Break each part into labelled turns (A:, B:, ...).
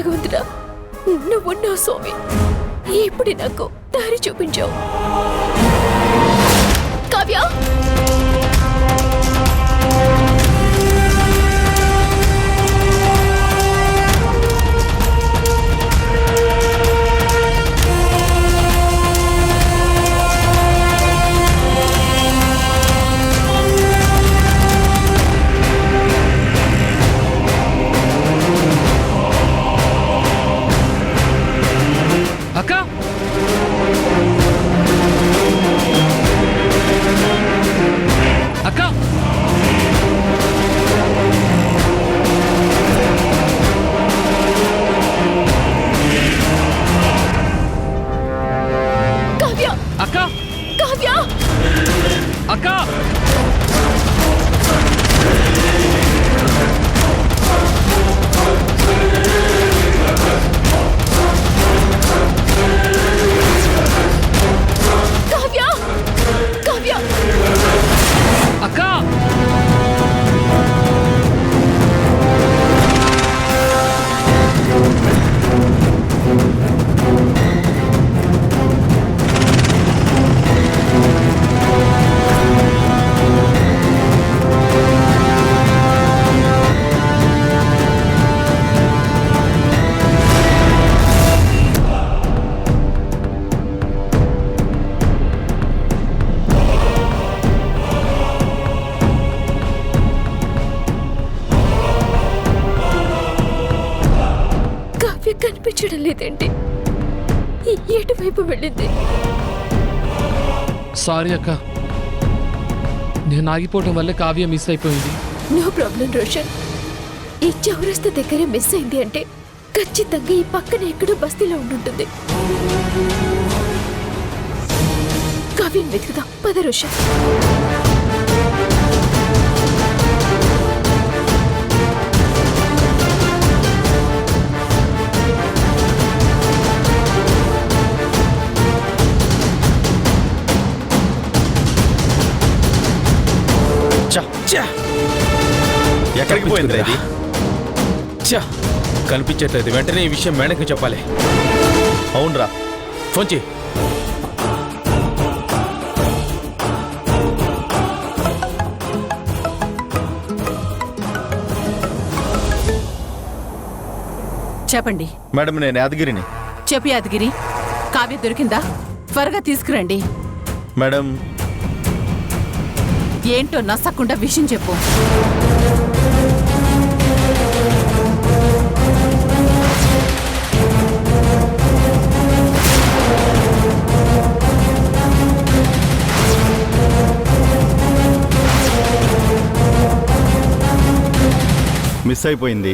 A: భగవంతుడా, నువ్వున్నావు స్వామి. ఇప్పుడు నాకు దారి చూపించావు. కావ్య,
B: అక్క అక్క
A: కావ్య,
B: అక్క
A: కావ్య,
B: అక్క
A: కావ్య, కావ్య.
B: అక్క
A: కావ్య కనిపించడం లేదేంటి? ఎటువైపు వెళ్ళింది?
B: సారీ అక్క, నేను ఆగిపోవటం వల్ల కావ్య మిస్ అయిపోయింది.
A: No problem Roshan. ఈ చౌరస్తా దగ్గరే మిస్ అయింది అంటే ఖచ్చితంగా ఈ పక్కన ఎక్కడో బస్తీలో ఉండుంటుంది. కావ్యం వెతుకుదాం, పద రోషన్.
C: ఎక్కడికి పోయింది ఇది? కనిపించట్లేదు. వెంటనే ఈ విషయం మేడకి చెప్పాలి. అవునరా, ఫోన్ చేయి.
D: చెప్పండి
C: మేడం, నేను యాదగిరిని.
D: చెప్పు యాదగిరి, కావ్య దొరికిందా? త్వరగా తీసుకురండి.
C: మేడం,
D: ఏంటో నచ్చకుండా విషయం చెప్పు.
C: మిస్ అయిపోయింది.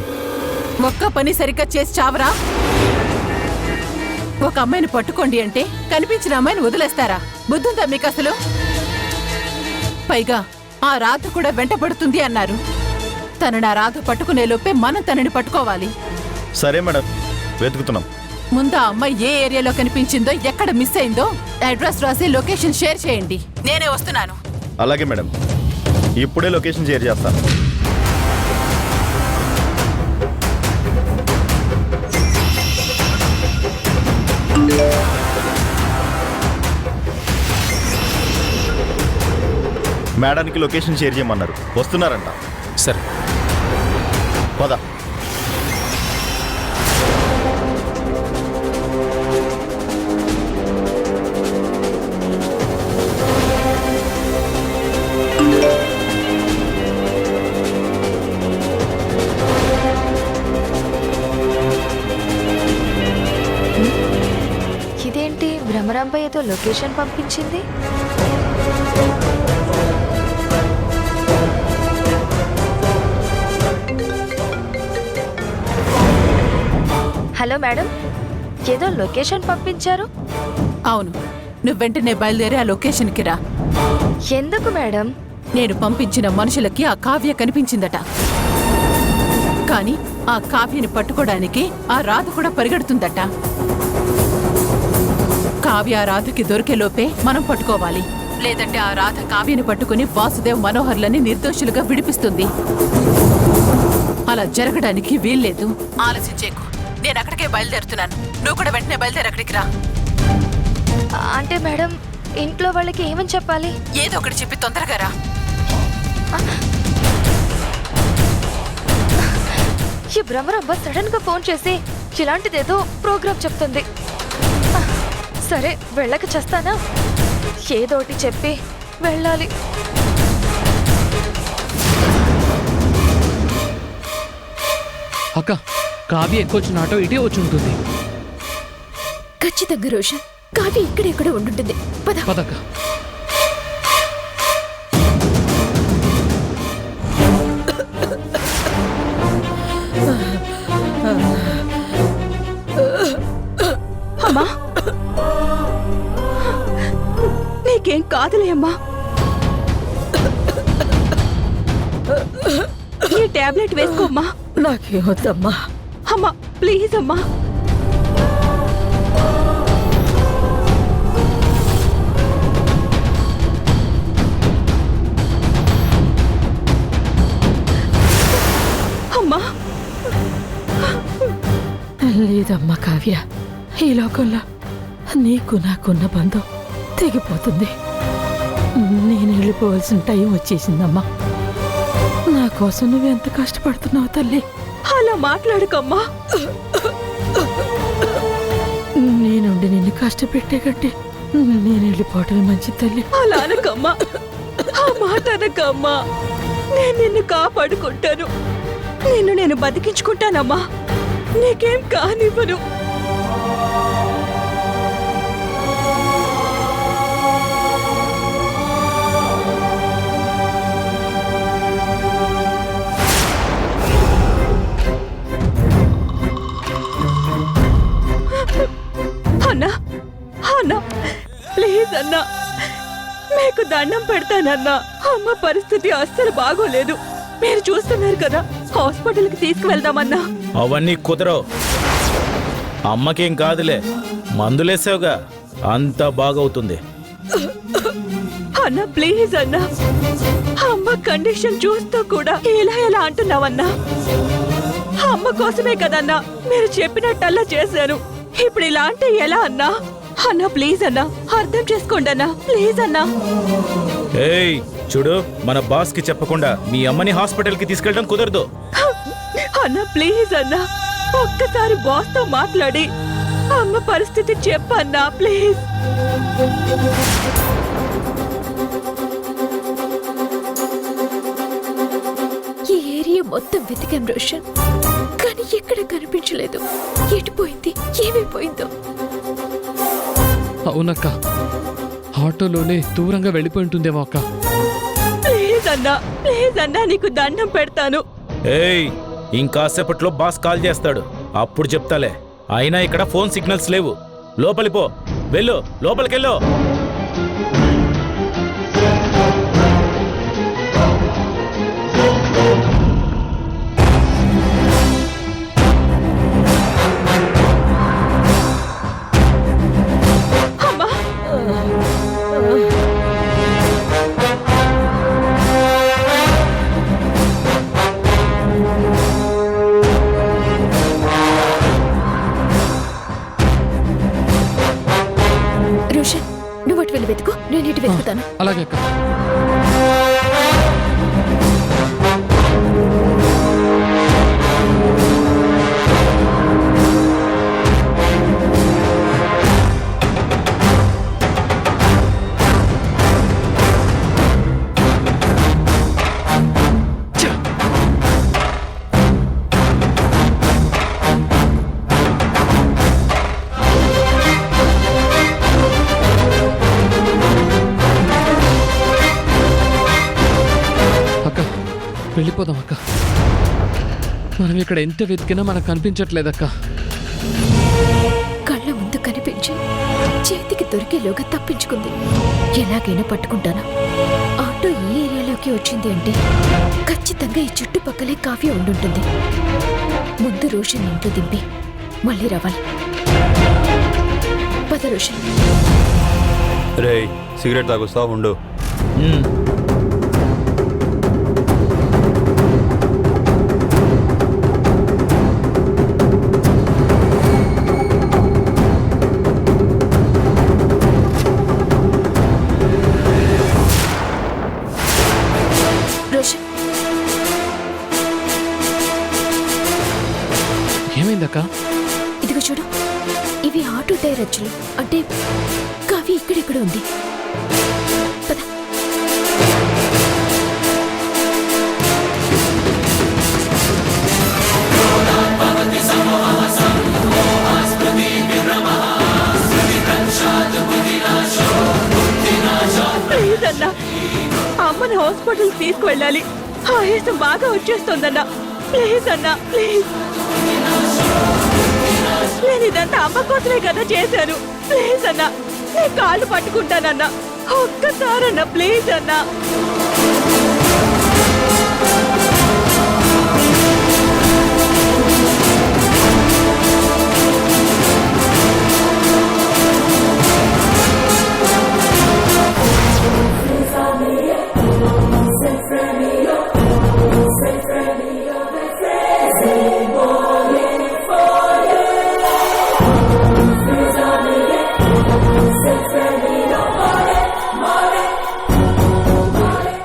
D: ఒక్క పని సరిగ్గా చేసి చావరా? ఒక అమ్మాయిని పట్టుకోండి అంటే కనిపించిన అమ్మాయిని వదిలేస్తారా? బుద్ధుందా మీకు అసలు? పైగా ఆ రాధ కూడా వెంటబడుతుంది అన్నారు. తనని ఆ రాధ పట్టుకునే లోపే మనం తనని పట్టుకోవాలి.
C: సరే మేడం, వెతుకుతున్నాం.
D: ముందు ఆ అమ్మాయి ఏ ఏరియాలో కనిపించిందో, ఎక్కడ మిస్ అయిందో అడ్రస్ రాసి లొకేషన్ షేర్ చేయండి. నేనే వస్తున్నాను.
C: అలాగే మేడం, ఇప్పుడే లొకేషన్ షేర్ చేస్తాను. మేడానికి లొకేషన్ షేర్ చేయమన్నారు, వస్తున్నారంట.
B: సరే
C: పద.
E: ఇదేంటి, భ్రమరాంబ ఏదో లొకేషన్ పంపించింది. హలో మేడం, ఏదో లొకేషన్ పంపించారు.
D: అవును, నువ్వు వెంటనే బయలుదేరి ఆ లొకేషన్కి రా.
E: ఎందుకు మేడం?
D: నేను పంపించిన మనుషులకి ఆ కావ్య కనిపించిందట. కానీ ఆ కావ్యని పట్టుకోవడానికి ఆ రాధ కూడా పరిగెడుతుందట. కావ్య ఆ రాధకి దొరికేలోపే మనం పట్టుకోవాలి. లేదంటే ఆ రాధ కావ్యని పట్టుకుని వాసుదేవ్ మనోహర్లని నిర్దోషులుగా విడిపిస్తుంది. అలా జరగడానికి వీల్లేదు. ఆలోచించేకు, నేను అక్కడికే బయలుదేరుతున్నాను. నువ్వు కూడా వెంటనే బయలుదేరి అక్కడికి రా.
E: అంటే మేడం ఇంట్లో వాళ్ళకి ఏమని చెప్పాలి?
D: ఏదో ఒకటి చెప్పి తొందరగా రా.
E: ఈ భ్రమరబ్బ సడన్ గా ఫోన్ చేసి ఇలాంటిదేదో ప్రోగ్రామ్ చెప్తుంది. సరే వెళ్ళక చేస్తానా? ఏదోటి చెప్పి వెళ్ళాలి.
B: అక్క కావ్య ఎక్కువచ్చిన ఆటో ఇటే వచ్చి ఉంటుంది.
A: ఖచ్చితంగా రోషన్ కావ్య ఇక్కడెక్కడ ఉండుంటుంది. పద.
B: పదక్క.
F: అమ్మా నీకేం కాదులే అమ్మా. ఈ టాబ్లెట్ వేసుకోమ్మా.
G: నాకేమొద్దమ్మా.
F: అమ్మా ప్లీజ్ అమ్మా. అమ్మా
G: లేదమ్మా కావ్య, ఈ లోకంలో నీకు నాకున్న బంధం తెగిపోతుంది. నేను వెళ్ళిపోవాల్సిన టైం వచ్చేసిందమ్మా. నా కోసం నువ్వెంత కష్టపడుతున్నావు తల్లి.
F: అలా మాట్లాడకమ్మా.
G: నేనుండి నిన్ను కష్టపెట్టే కంటే నేను వెళ్ళిపోవటమే మంచిది తల్లి.
F: అలా అనకమ్మా. ఆ మాట అనకమ్మా. నేను నిన్ను కాపాడుకుంటాను. నేను బతికించుకుంటానమ్మా. నీకేం కానివ్వను. అన్నా అన్నా ప్లీజ్ అన్నా, మీకు దండం పెడతానన్నా. అమ్మ పరిస్థితి అస్సలు బాగోలేదు. మీరు చూస్తున్నారు కదా, హాస్పిటల్కి తీసుకువెళ్దామన్నా.
C: అవన్నీ కుదరవు. అమ్మకేం కాదులే, మందులేసావుగా, అంతా బాగవుతుంది.
F: అన్నా ప్లీజ్ అన్నా. అమ్మ కండిషన్ చూస్తూ కూడా ఎలా అంటున్నావన్నా? అమ్మ కోసమే కదన్నా మీరు చెప్పినట్టల్లా చేశాను. ఇప్పుడు ఇలా అంటే ఎలా అన్నా? అన్నా ప్లీజ్ అన్నా, అర్థం చేసుకోండి అన్నా, ప్లీజ్ అన్నా.
C: ఏయ్ చూడు, మన బాస్ కి చెప్పకుండా మీ అమ్మని హాస్పిటల్ కి తీసుకెళ్ళడం కుదరదు.
F: అన్నా ప్లీజ్ అన్నా, ఒక్కసారి బాస్ తో మాట్లాడి అమ్మ పరిస్థితి చెప్పన్నా ప్లీజ్.
A: ఈ ఏరియా మొత్తం వెతికాం రోషన్, కానీ ఎక్కడ కనిపించలేదు. ఎటుపోయింది, ఏమైపోయిందో.
B: అవునక్క, ఆటోలోనే దూరంగా వెళ్ళిపోయి ఉంటుందేమో అక్క.
F: ప్లీజ్ అన్నా, ప్లీజ్ అన్నా, నీకు దండం పెడతాను.
C: ఏయ్ ఇంకాసేపట్లో బాస్ కాల్ చేస్తాడు, అప్పుడు చెప్తాలే. అయినా ఇక్కడ ఫోన్ సిగ్నల్స్ లేవు. లోపలి పో, వెళ్ళు, లోపలికెళ్ళు.
F: అమ్మా
A: రోషన్ నువ్వు అటు వెళ్ళి వెతుకు, నేను ఇటు వెతుకుతాను.
B: అలాగే అక్క. వెళ్ళిపోదాం అక్క. మనం ఇక్కడ ఎంత వెతికినా మనకు కనిపించట్లేదక్క.
A: కళ్ళ ముందు కనిపించి చేతికి దొరికేలోగా తప్పించుకుంది. ఎలాగైనా పట్టుకుంటాను. ఆటో ఈ ఏరియాలోకి వచ్చింది అంటే ఖచ్చితంగా ఈ చుట్టుపక్కలే కావ్య ఉండుంటుంది. ముందు రోషన్ ఇంట్లో దింపి మళ్ళీ రావాలి. పద రోషన్.
H: రే సిగరెట్ తాగుస్తా ఉండు.
B: ఏమైందక్క?
A: ఇదిగో చూడు, ఇవి ఆటో టైర్ అచ్చులు. అంటే కావ్య ఇక్కడెక్కడ ఉంది. పద.
F: ప్లీజ్ అన్నా, అమ్మని హాస్పిటల్ తీసుకువెళ్ళాలి. ఆయాసం బాగా వచ్చేస్తోందన్నా. ప్లీజ్ అన్నా, ప్లీజ్. నేను ఇదంతా అమ్మ కోసమే కదా చేశాను. ప్లీజ్ అన్నా, నేను కాళ్ళు పట్టుకుంటానన్నా. ఒక్కసారన్నా ప్లీజ్ అన్నా.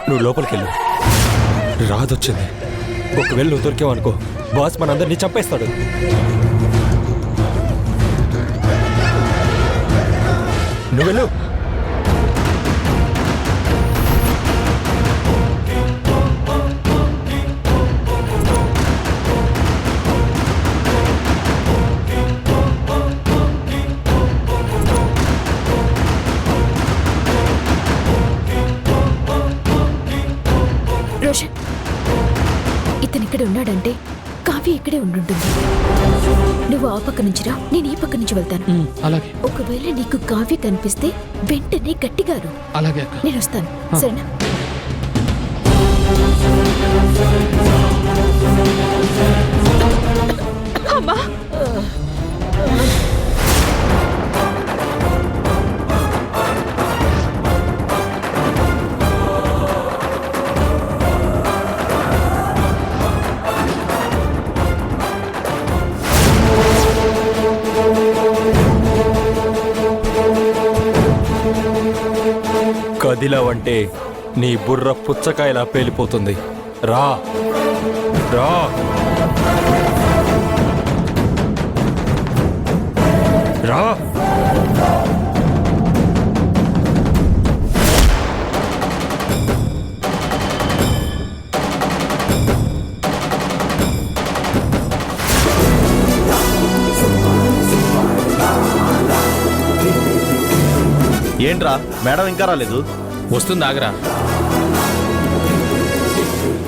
I: నువ్వు లోపలికి వెళ్ళు. రాదొచ్చింది. ఒకవేళ నువ్వు దొరికావనుకో, బాస్ మనందరినీ చంపేస్తాడు. నువ్వు వెళ్ళు.
A: రోషన్, ఇతను ఇక్కడ ఉన్నాడంటే కావ్య ఇక్కడే ఉండుంటుంది. నువ్వు ఆ పక్క నుంచి రా, నేను ఈ పక్క నుంచి వెళ్తాను.
B: అలాగే
A: ఒకవేళ నీకు కావ్య కనిపిస్తే వెంటనే గట్టిగా అరు.
B: అలాగే అక్క.
A: నేను వస్తాను, సరేనా?
F: అమ్మా,
I: కదిలావంటే నీ బుర్ర పుచ్చకాయలా పేలిపోతుంది. రా రా. రా.
J: ఏంట్రా మేడం ఇంకా రాలేదు?
B: వస్తుంది, ఆగరా.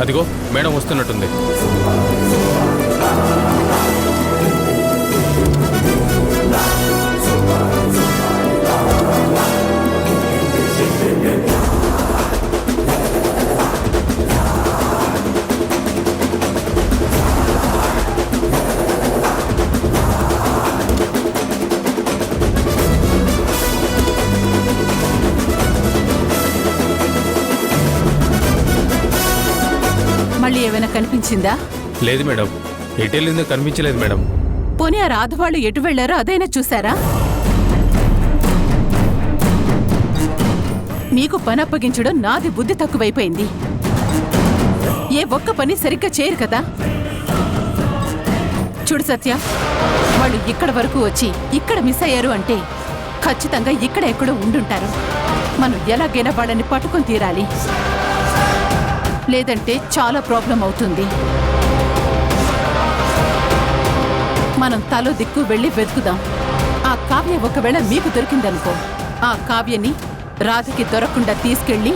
B: అదిగో మేడం వస్తున్నట్టుంది.
D: మళ్ళీ ఏమైనా కనిపించిందా?
B: లేదు మేడం, ఎటెళ్ళిందో కనిపించలేదు మేడం.
D: పోనీ ఆ రాధవాళ్ళు ఎటు వెళ్లారో అదైనా చూసారా? మీకు పని అప్పగించడం నాది బుద్ధి తక్కువైపోయింది. ఏ ఒక్క పని సరిగ్గా చేయరు కదా. చూడు సత్య, వాళ్ళు ఇక్కడ వరకు వచ్చి ఇక్కడ మిస్ అయ్యారు అంటే ఖచ్చితంగా ఇక్కడ ఎక్కడో ఉండుంటారు. మనం ఎలాగైనా వాళ్ళని పట్టుకొని తీరాలి, లేదంటే చాలా ప్రాబ్లం అవుతుంది. మనం తలో దిక్కు వెళ్ళి వెతుకుదాం. ఆ కావ్య ఒకవేళ మీకు దొరికిందనుకో, ఆ కావ్యని రాధకి దొరకకుండా తీసుకెళ్లి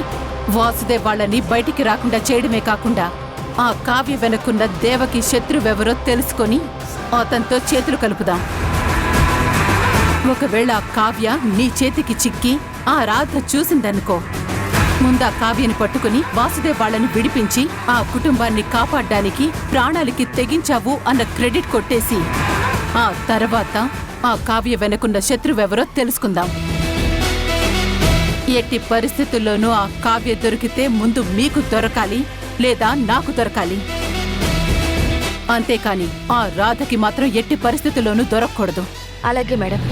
D: వాసుదేవ్ వాళ్ళని బయటికి రాకుండా చేయడమే కాకుండా ఆ కావ్య వెనుకున్న దేవకి శత్రువెవరో తెలుసుకొని అతనితో చేతులు కలుపుదాం. ఒకవేళ ఆ కావ్య నీ చేతికి చిక్కి ఆ రాధ చూసిందనుకో, ముందా కావ్యని పట్టుకుని వాసుదేవ్ వాళ్ళని విడిపించి ఆ కుటుంబాన్ని కాపాడ్డానికి ప్రాణాలకి తెగించావు అన్న క్రెడిట్ కొట్టేసి ఆ తర్వాత ఆ కావ్య వెనుకున్న శత్రువెవరో తెలుసుకుందాం. ఎట్టి పరిస్థితుల్లోనూ ఆ కావ్య దొరికితే ముందు మీకు దొరకాలి, లేదా నాకు దొరకాలి. అంతేకాని ఆ రాధకి మాత్రం ఎట్టి పరిస్థితుల్లోనూ దొరకకూడదు.
E: అలాగే మేడం.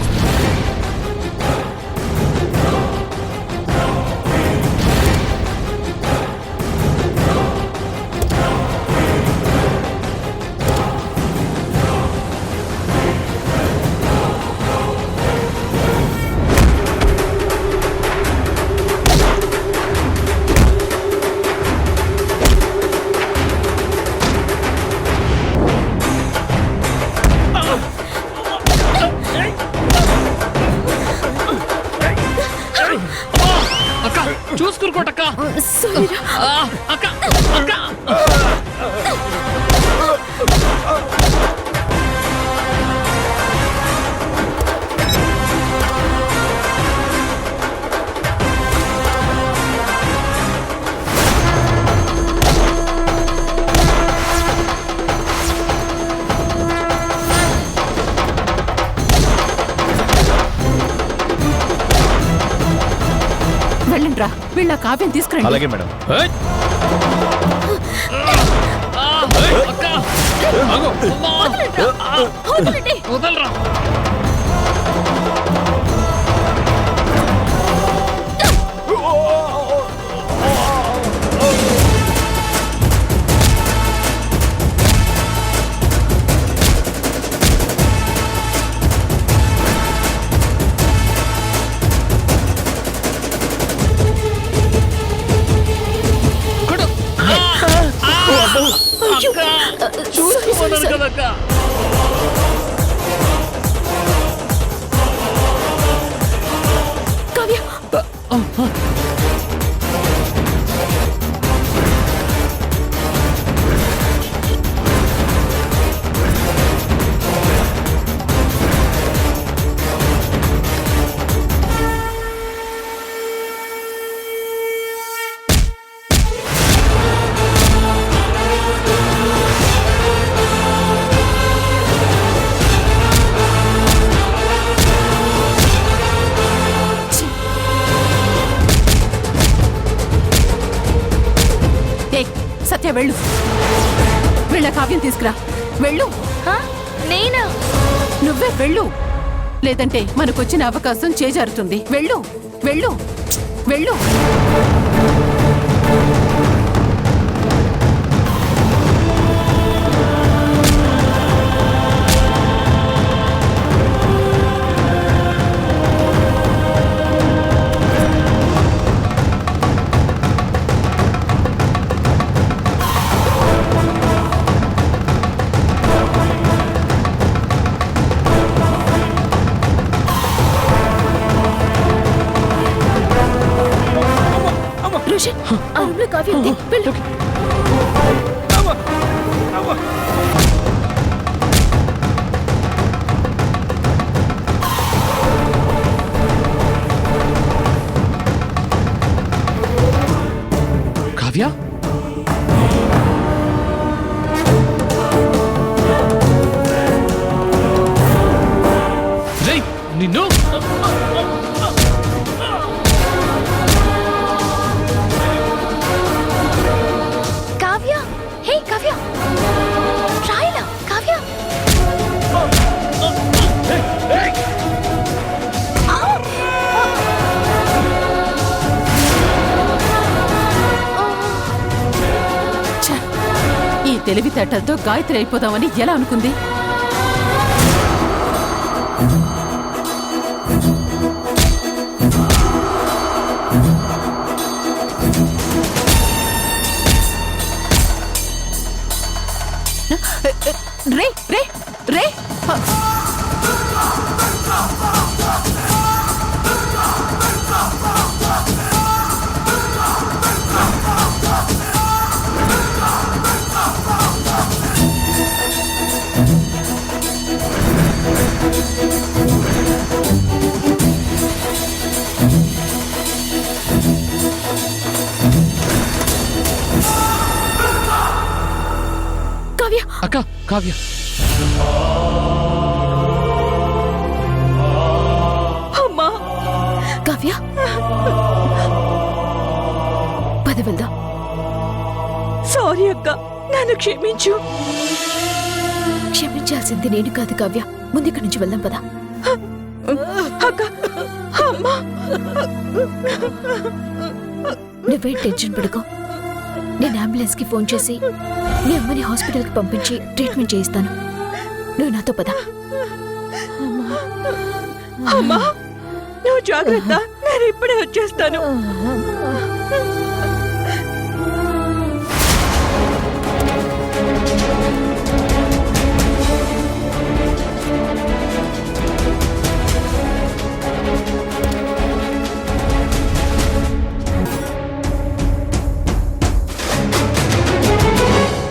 D: వీళ్ళ కావ్యం తీసుకురండి.
J: అలాగే మేడం.
C: ఏయ్!
B: అక్క ఆగు. వదలరా. చూసుకోమన్నాను కదక్క.
A: కావ్య
D: ఏయ్, సత్య వెళ్ళు. వీళ్ళ కావ్యం తీసుకురా. వెళ్ళు.
E: హా? నేనా?
D: నువ్వే వెళ్ళు, లేదంటే మనకొచ్చిన అవకాశం చేజారుతుంది. వెళ్ళు వెళ్ళు వెళ్ళు.
A: రోషన్ ఆ రూమ్ లో కావ్య ఉంది. వెళ్ళు.
B: కావ్య రేయ్ నిన్ను.
E: కావ్య, హే కావ్య, రాయలా కావ్య.
D: ఛ! ఈ తెలివితేటలతో గాయత్రి అయిపోదామని ఎలా అనుకుంది? రే రే రే.
A: కావ్య
B: అక్క కావ్య
F: అమ్మా
A: కావ్య పద వెళ్దాం.
F: సారీ అక్క, నన్ను క్షమించు.
A: క్షమించాల్సింది నేను కాదు కావ్య. ముందు ఇక్కడి నుంచి వెళ్దాం పద.
F: అక్క, అమ్మా.
A: నువ్వే టెన్షన్ పడుకో. నేను అంబులెన్స్ కి ఫోన్ చేసి నీ అమ్మని హాస్పిటల్ కి పంపించి ట్రీట్మెంట్ చేయిస్తాను. నువ్వు నాతో పద.
F: అమ్మా నువ్వు జాగ్రత్త, నేను ఇప్పుడే వచ్చేస్తాను.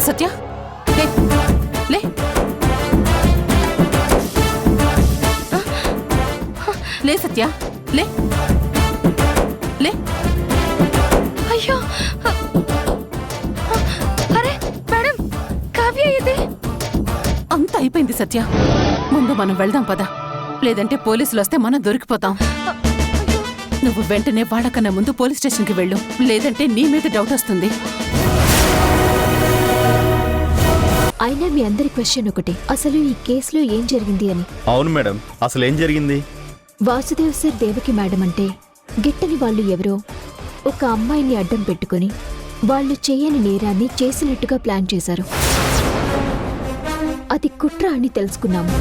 D: సత్య లే లే. లే సత్య లే లే.
E: అయ్యో, అరే మేడం, కావ్య ఇది.
D: అంత అయిపోయింది సత్య. ముందు మనం వెళ్దాం పద, లేదంటే పోలీసులు వస్తే మనం దొరికిపోతాం. నువ్వు వెంటనే వాళ్ళకన్నా ముందు పోలీస్ స్టేషన్కి వెళ్ళు, లేదంటే నీ మీద డౌట్ వస్తుంది.
A: అయినా మీ అందరి క్వశ్చన్ ఒకటి, అసలు ఈ కేసులో ఏం జరిగింది అని.
J: అవును మేడం, అసలు ఏం జరిగింది?
A: వాసుదేవ్ సార్ దేవకి మేడం అంటే గిట్టని వాళ్ళు ఎవరో ఒక అమ్మాయిని అడ్డం పెట్టుకుని వాళ్ళు చేయని నేరాన్ని చేసినట్టుగా ప్లాన్ చేశారు. అది కుట్ర అని తెలుసుకున్నాము.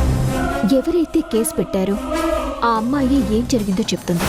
A: ఎవరైతే కేసు పెట్టారో ఆ అమ్మాయి ఏం జరిగిందో చెప్తుంది.